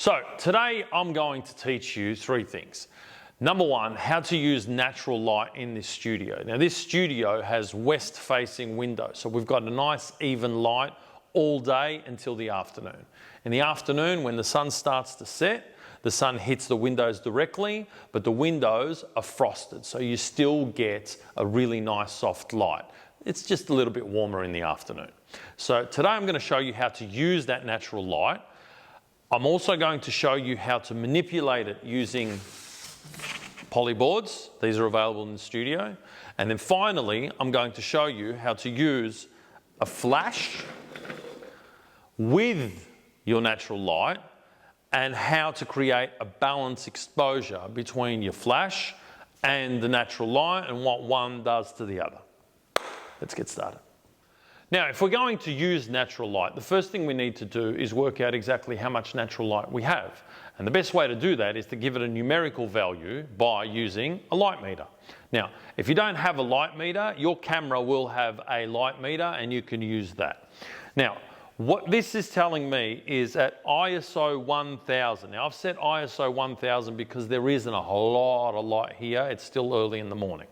So today I'm going to teach you three things. Number one, how to use natural light in this studio. Now this studio has west-facing windows, so we've got a nice even light all day until the afternoon. In the afternoon, when the sun starts to set, the sun hits the windows directly, but the windows are frosted, so you still get a really nice soft light. It's just a little bit warmer in the afternoon. So today I'm going to show you how to use that natural light. I'm also going to show you how to manipulate it using polyboards. These are available in the studio. And then finally, I'm going to show you how to use a flash with your natural light and how to create a balanced exposure between your flash and the natural light and what one does to the other. Let's get started. Now, if we're going to use natural light, the first thing we need to do is work out exactly how much natural light we have. And the best way to do that is to give it a numerical value by using a light meter. Now, if you don't have a light meter, your camera will have a light meter and you can use that. Now, what this is telling me is at ISO 1000. Now, I've set ISO 1000 because there isn't a whole lot of light here. It's still early in the morning.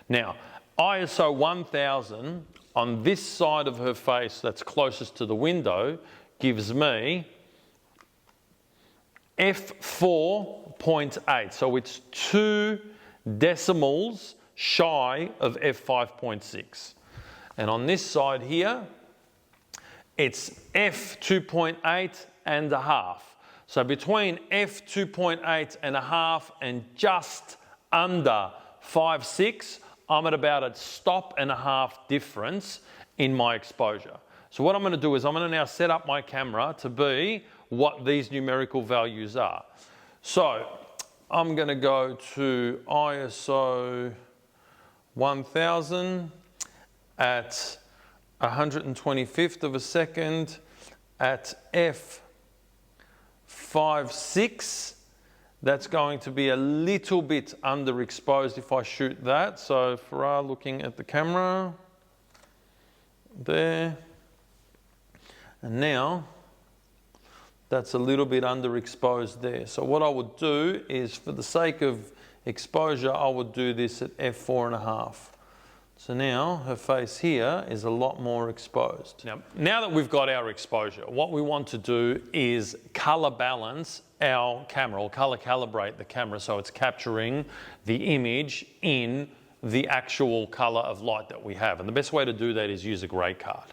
Now, ISO 1000 on this side of her face that's closest to the window gives me f4.8. So it's 2 decimals shy of f5.6. And on this side here, it's f2.8 and a half. So between f2.8 and a half and just under 5.6, I'm at about a stop and a half difference in my exposure. So what I'm going to do is I'm going to now set up my camera to be what these numerical values are. So I'm going to go to ISO 1000 at 125th of a second at f5.6. That's going to be a little bit underexposed if I shoot that. So Farah looking at the camera, there. And now that's a little bit underexposed there. So what I would do is, for the sake of exposure, I would do this at f4.5. So now her face here is a lot more exposed. Now that we've got our exposure, what we want to do is color balance our camera, or color calibrate the camera so it's capturing the image in the actual color of light that we have. And the best way to do that is use a grey card.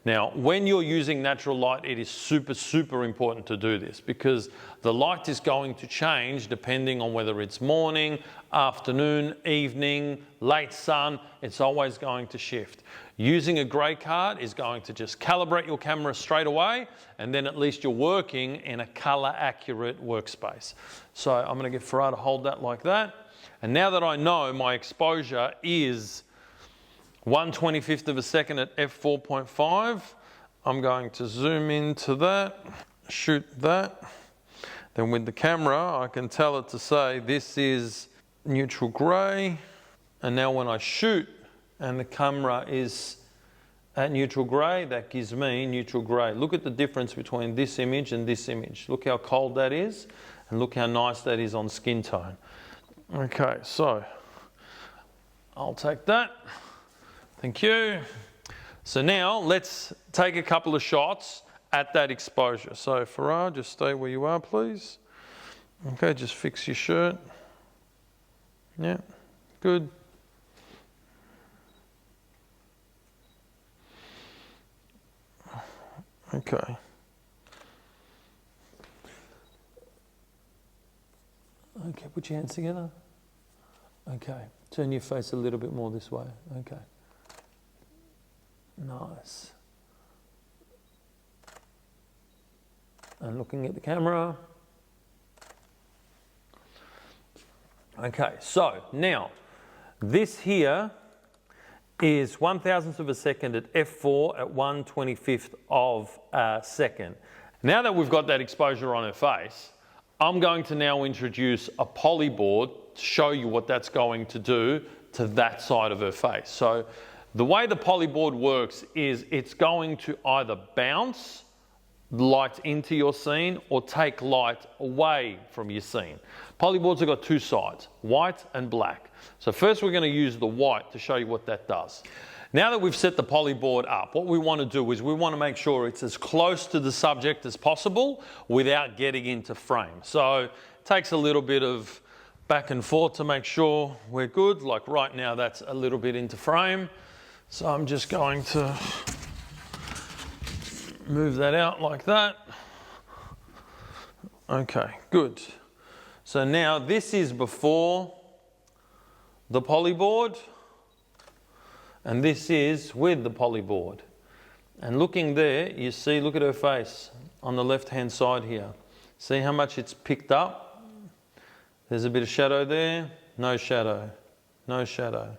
Now, when you're using natural light, it is super important to do this because the light is going to change depending on whether it's morning, afternoon, evening, late sun. It's always going to shift. Using a grey card is going to just calibrate your camera straight away, and then at least you're working in a color accurate workspace. So I'm going to get Farah to hold that like that. And now that I know my exposure is 1/25th of a second at f4.5, I'm going to zoom into that, shoot that. Then with the camera, I can tell it to say this is neutral grey. And now when I shoot and the camera is at neutral grey, that gives me neutral grey. Look at the difference between this image and this image. Look how cold that is, and look how nice that is on skin tone. Okay, so I'll take that. Thank you. So now let's take a couple of shots at that exposure. So Farah, just stay where you are, please. Okay, just fix your shirt. Yeah, good. Okay. Okay, put your hands together. Okay, turn your face a little bit more this way. Okay. Nice. And looking at the camera. Okay, so now this here is 1/1000th of a second at f4 at 1/25th of a second. Now that we've got that exposure on her face, I'm going to now introduce a polyboard to show you what that's going to do to that side of her face. So the way the polyboard works is it's going to either bounce light into your scene or take light away from your scene. Polyboards have got two sides, white and black. So first we're going to use the white to show you what that does. Now that we've set the polyboard up, what we want to do is we want to make sure it's as close to the subject as possible without getting into frame. So it takes a little bit of back and forth to make sure we're good. Like right now that's a little bit into frame. So I'm just going to move that out like that. Okay, good. So now this is before the polyboard, and this is with the polyboard. And looking there, you see, look at her face on the left-hand side here. See how much it's picked up? There's a bit of shadow there, no shadow, no shadow.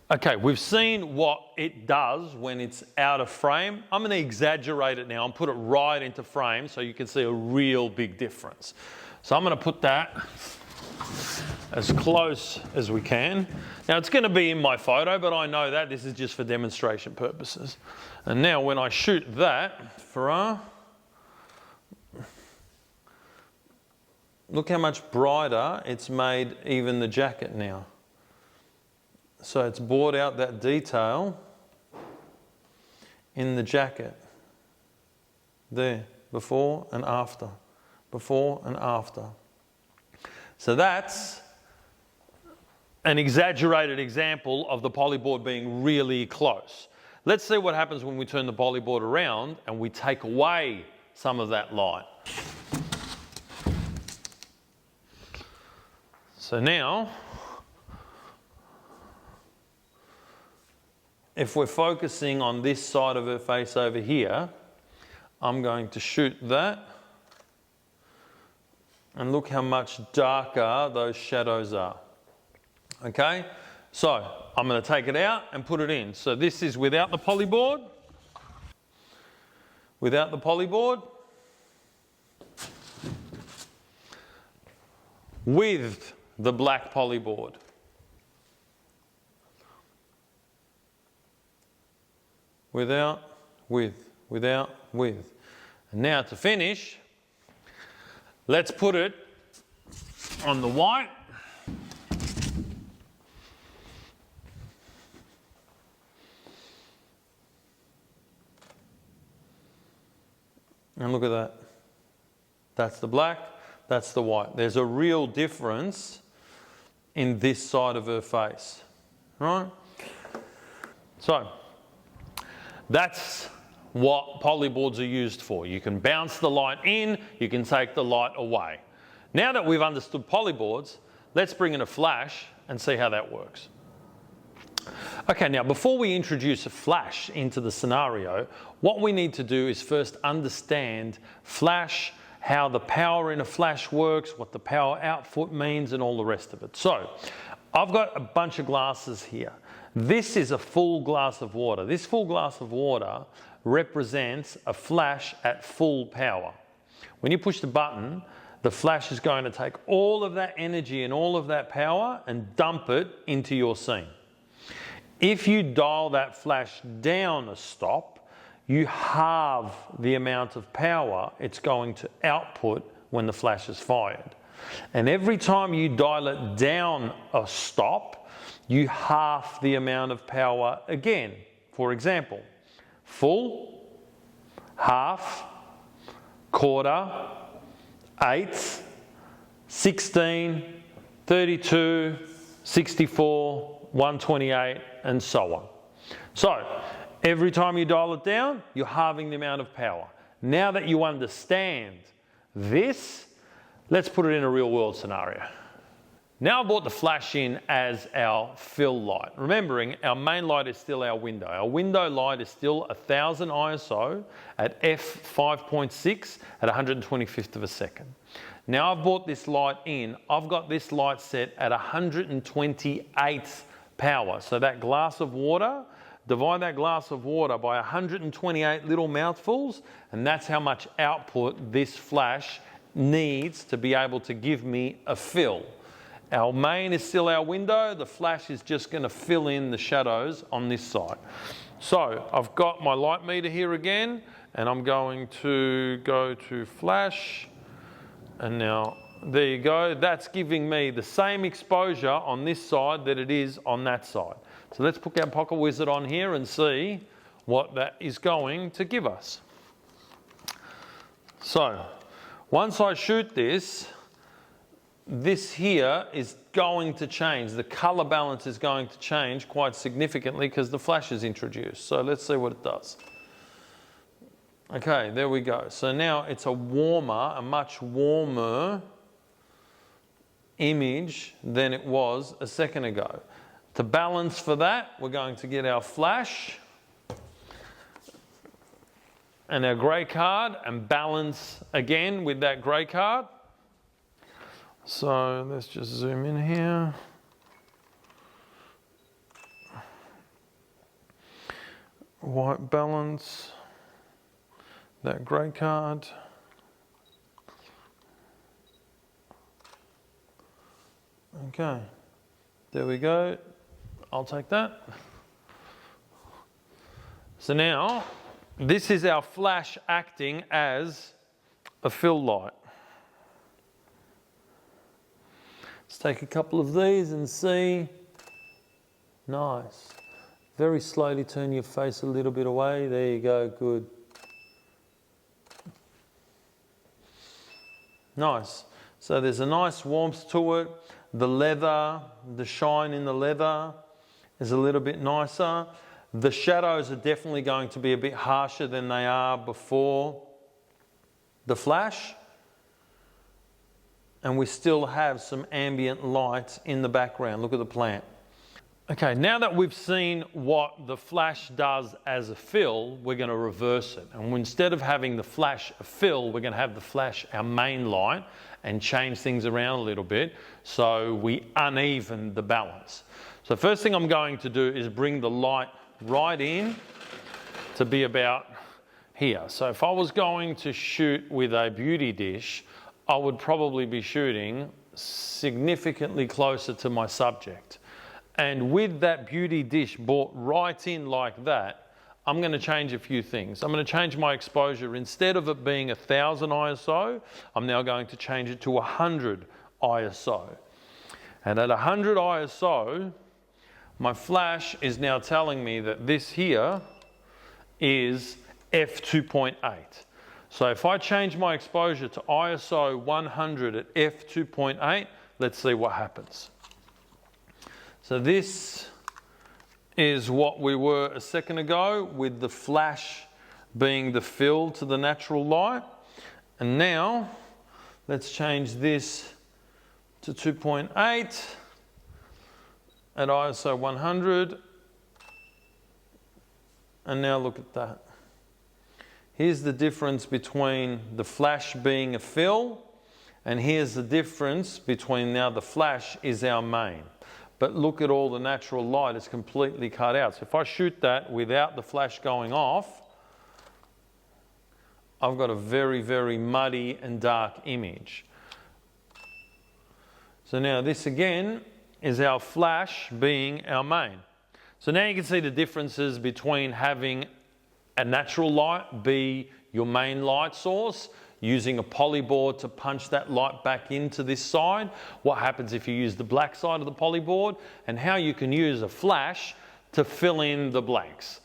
Okay, we've seen what it does when it's out of frame. I'm going to exaggerate it now and put it right into frame so you can see a real big difference. So I'm going to put that as close as we can. Now it's going to be in my photo, but I know that this is just for demonstration purposes. And now when I shoot that, look how much brighter it's made even the jacket now. So it's brought out that detail in the jacket. There, before and after, before and after. So that's an exaggerated example of the polyboard being really close. Let's see what happens when we turn the polyboard around and we take away some of that light. So now, if we're focusing on this side of her face over here, I'm going to shoot that. And look how much darker those shadows are. Okay? So I'm going to take it out and put it in. So this is without the polyboard. Without the polyboard. With the black polyboard. Without, without, with. And now to finish, let's put it on the white. And look at that. That's the black, that's the white. There's a real difference in this side of her face, right? So, that's what polyboards are used for. You can bounce the light in, you can take the light away. Now that we've understood polyboards, let's bring in a flash and see how that works. Okay, now before we introduce a flash into the scenario, what we need to do is first understand flash, how the power in a flash works, what the power output means, and all the rest of it. So, I've got a bunch of glasses here. This is a full glass of water. This full glass of water represents a flash at full power. When you push the button, the flash is going to take all of that energy and all of that power and dump it into your scene. If you dial that flash down a stop, you halve the amount of power it's going to output when the flash is fired. And every time you dial it down a stop, you half the amount of power again. For example, full, half, quarter, eighth, 16, 32, 64, 128, and so on. So, every time you dial it down, you're halving the amount of power. Now that you understand this, let's put it in a real world scenario. Now I've brought the flash in as our fill light. Remembering, our main light is still our window. Our window light is still 1000 ISO at f5.6 at 125th of a second. Now I've brought this light in, I've got this light set at 128th power. So that glass of water, divide that glass of water by 128 little mouthfuls, and that's how much output this flash needs to be able to give me a fill. Our main is still our window, the flash is just going to fill in the shadows on this side. So I've got my light meter here again. and I'm going to go to flash, and now there you go. That's giving me the same exposure on this side that it is on that side. So let's put our Pocket Wizard on here and see what that is going to give us. So once I shoot this, this here is going to change. The color balance is going to change quite significantly because the flash is introduced. So let's see what it does. Okay, there we go. So now it's a much warmer image than it was a second ago. To balance for that, we're going to get our flash and our grey card and balance again with that grey card. So let's just zoom in here. White balance, that grey card. Okay, there we go. I'll take that. So now, this is our flash acting as a fill light. Let's take a couple of these and see. Nice. Very slowly turn your face a little bit away. There you go, good. Nice. So there's a nice warmth to it. The leather, the shine in the leather is a little bit nicer. The shadows are definitely going to be a bit harsher than they are before the flash. And we still have some ambient light in the background. Look at the plant. Okay, now that we've seen what the flash does as a fill, we're going to reverse it. And instead of having the flash a fill, we're going to have the flash our main light and change things around a little bit so we uneven the balance. So first thing I'm going to do is bring the light right in to be about here. So if I was going to shoot with a beauty dish, I would probably be shooting significantly closer to my subject. And with that beauty dish brought right in like that, I'm going to change a few things. I'm going to change my exposure. Instead of it being 1000 ISO, I'm now going to change it to 100 ISO. And at 100 ISO, my flash is now telling me that this here is f2.8. So if I change my exposure to ISO 100 at f2.8, let's see what happens. So this is what we were a second ago with the flash being the fill to the natural light. And now let's change this to 2.8 at ISO 100. And now look at that. Here's the difference between the flash being a fill, and here's the difference between now the flash is our main. But look at all the natural light, it's completely cut out. So if I shoot that without the flash going off, I've got a very, very muddy and dark image. So now this again is our flash being our main. So now you can see the differences between having a natural light be your main light source, using a polyboard to punch that light back into this side, what happens if you use the black side of the polyboard, and how you can use a flash to fill in the blanks.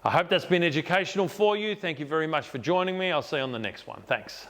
I hope that's been educational for you. Thank you very much for joining me. I'll see you on the next one. Thanks.